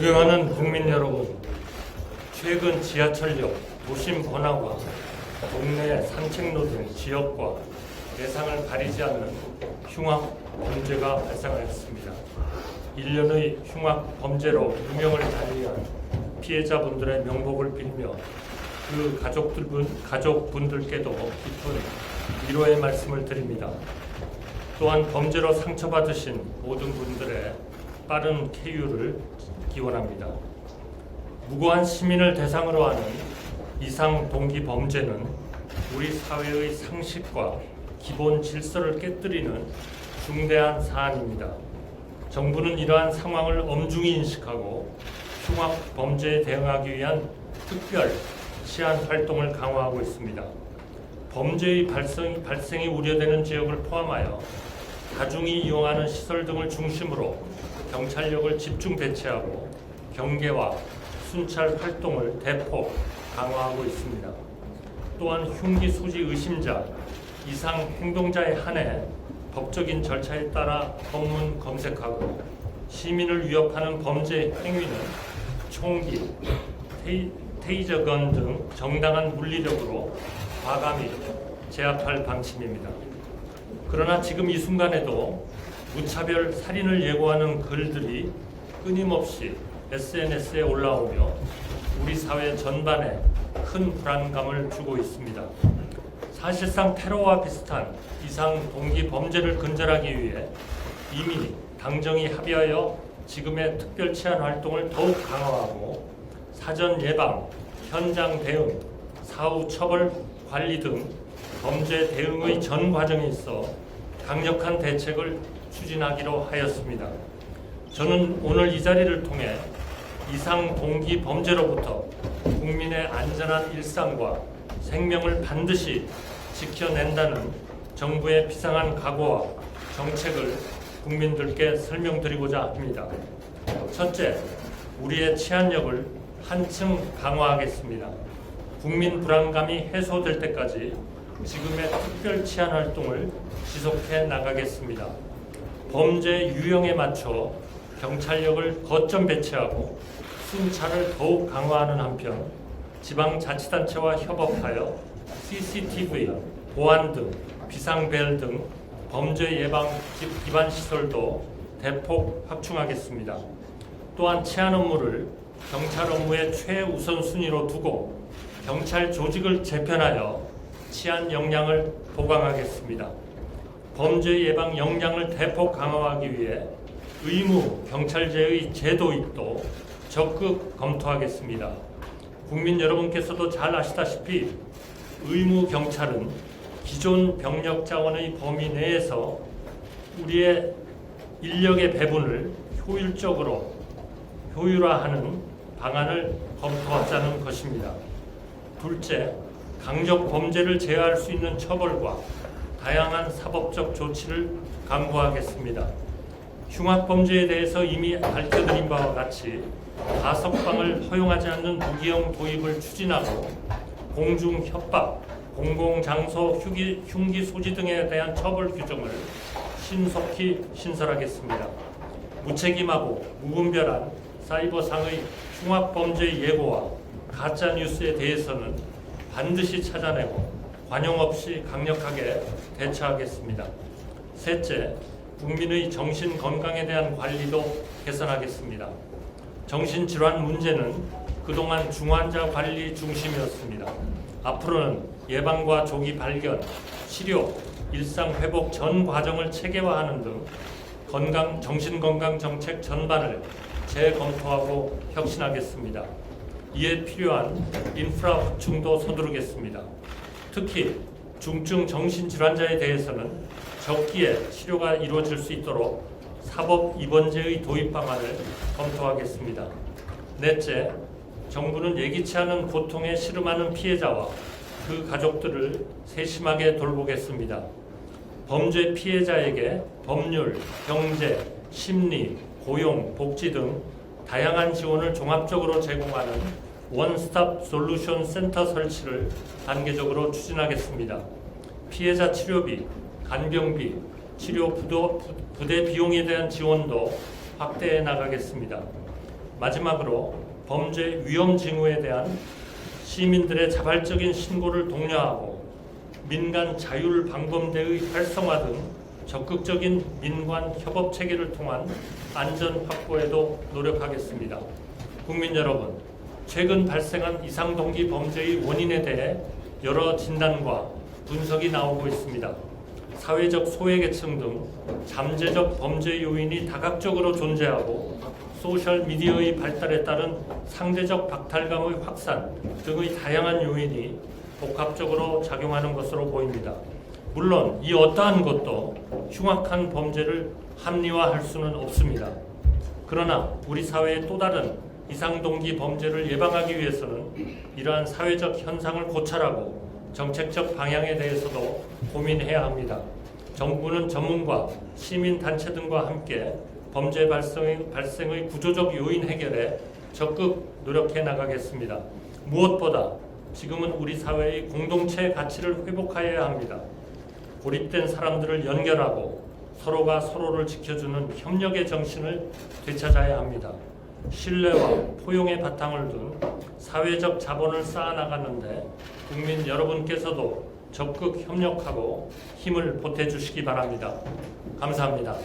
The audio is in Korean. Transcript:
존경하는 국민 여러분, 최근 지하철역, 도심 번화가, 동네 산책로 등 지역과 대상을 가리지 않는 흉악 범죄가 발생하였습니다. 1년의 흉악 범죄로 유명을 달리한 피해자분들의 명복을 빌며 그 가족분들께도 깊은 위로의 말씀을 드립니다. 또한 범죄로 상처받으신 모든 분들의 빠른 쾌유를 기원합니다. 무고한 시민을 대상으로 하는 이상 동기 범죄는 우리 사회의 상식과 기본 질서를 깨뜨리는 중대한 사안입니다. 정부는 이러한 상황을 엄중히 인식하고 흉악 범죄에 대응하기 위한 특별 치안 활동을 강화하고 있습니다. 범죄의 발생이 우려되는 지역을 포함하여 다중이 이용하는 시설 등을 중심으로 경찰력을 집중 배치하고 경계와 순찰 활동을 대폭 강화하고 있습니다. 또한 흉기 소지 의심자, 이상 행동자에 한해 법적인 절차에 따라 검문 검색하고 시민을 위협하는 범죄 행위는 총기, 테이저건 등 정당한 물리력으로 과감히 제압할 방침입니다. 그러나 지금 이 순간에도 무차별 살인을 예고하는 글들이 끊임없이 SNS에 올라오며 우리 사회 전반에 큰 불안감을 주고 있습니다. 사실상 테러와 비슷한 이상 동기 범죄를 근절하기 위해 이미 당정이 합의하여 지금의 특별 치안 활동을 더욱 강화하고 사전 예방, 현장 대응, 사후 처벌 관리 등 범죄 대응의 전 과정에 있어 강력한 대책을 추진하기로 하였습니다. 저는 오늘 이 자리를 통해 이상 동기 범죄로부터 국민의 안전한 일상과 생명을 반드시 지켜낸다는 정부의 비상한 각오와 정책을 국민들께 설명드리고자 합니다. 첫째, 우리의 치안력을 한층 강화하겠습니다. 국민 불안감이 해소될 때까지 지금의 특별 치안 활동을 지속해 나가겠습니다. 범죄 유형에 맞춰 경찰력을 거점 배치하고 순찰을 더욱 강화하는 한편 지방자치단체와 협업하여 CCTV, 보안 등 비상벨 등 범죄 예방 기반 시설도 대폭 확충하겠습니다. 또한 치안 업무를 경찰 업무의 최우선 순위로 두고 경찰 조직을 재편하여 치안 역량을 보강하겠습니다. 범죄 예방 역량을 대폭 강화하기 위해 의무 경찰제의 제도입도 적극 검토하겠습니다. 국민 여러분께서도 잘 아시다시피 의무 경찰은 기존 병력 자원의 범위 내에서 우리의 인력의 배분을 효율화하는 방안을 검토하자는 것입니다. 둘째, 강력 범죄를 제어할 수 있는 처벌과 다양한 사법적 조치를 강구하겠습니다. 흉악 범죄에 대해서 이미 밝혀드린 바와 같이 가석방을 허용하지 않는 무기형 도입을 추진하고 공중 협박, 공공장소 흉기 소지 등에 대한 처벌 규정을 신속히 신설하겠습니다. 무책임하고 무분별한 사이버상의 흉악 범죄 예고와 가짜 뉴스에 대해서는 반드시 찾아내고 관용 없이 강력하게 대처하겠습니다. 셋째, 국민의 정신 건강에 대한 관리도 개선하겠습니다. 정신질환 문제는 그동안 중환자 관리 중심이었습니다. 앞으로는 예방과 조기 발견, 치료, 일상 회복 전 과정을 체계화하는 등 정신건강 정책 전반을 재검토하고 혁신하겠습니다. 이에 필요한 인프라 확충도 서두르겠습니다. 특히 중증 정신질환자에 대해서는 적기에 치료가 이루어질 수 있도록 사법 입원제의 도입 방안을 검토하겠습니다. 넷째, 정부는 예기치 않은 고통에 시름하는 피해자와 그 가족들을 세심하게 돌보겠습니다. 범죄 피해자에게 법률, 경제, 심리, 고용, 복지 등 다양한 지원을 종합적으로 제공하는 원스톱 솔루션 센터 설치를 단계적으로 추진하겠습니다. 피해자 치료비, 간병비, 치료 부대 비용에 대한 지원도 확대해 나가겠습니다. 마지막으로 범죄 위험 징후에 대한 시민들의 자발적인 신고를 독려하고 민간 자율방범대의 활성화 등 적극적인 민관 협업 체계를 통한 안전 확보에도 노력하겠습니다. 국민 여러분, 최근 발생한 이상동기 범죄의 원인에 대해 여러 진단과 분석이 나오고 있습니다. 사회적 소외계층 등 잠재적 범죄 요인이 다각적으로 존재하고 소셜미디어의 발달에 따른 상대적 박탈감의 확산 등의 다양한 요인이 복합적으로 작용하는 것으로 보입니다. 물론 이 어떠한 것도 흉악한 범죄를 합리화할 수는 없습니다. 그러나 우리 사회의 또 다른 이상동기 범죄를 예방하기 위해서는 이러한 사회적 현상을 고찰하고 정책적 방향에 대해서도 고민해야 합니다. 정부는 전문가, 시민단체 등과 함께 범죄 발생의 구조적 요인 해결에 적극 노력해 나가겠습니다. 무엇보다 지금은 우리 사회의 공동체 가치를 회복하여야 합니다. 고립된 사람들을 연결하고 서로가 서로를 지켜주는 협력의 정신을 되찾아야 합니다. 신뢰와 포용의 바탕을 둔 사회적 자본을 쌓아나가는데 국민 여러분께서도 적극 협력하고 힘을 보태주시기 바랍니다. 감사합니다.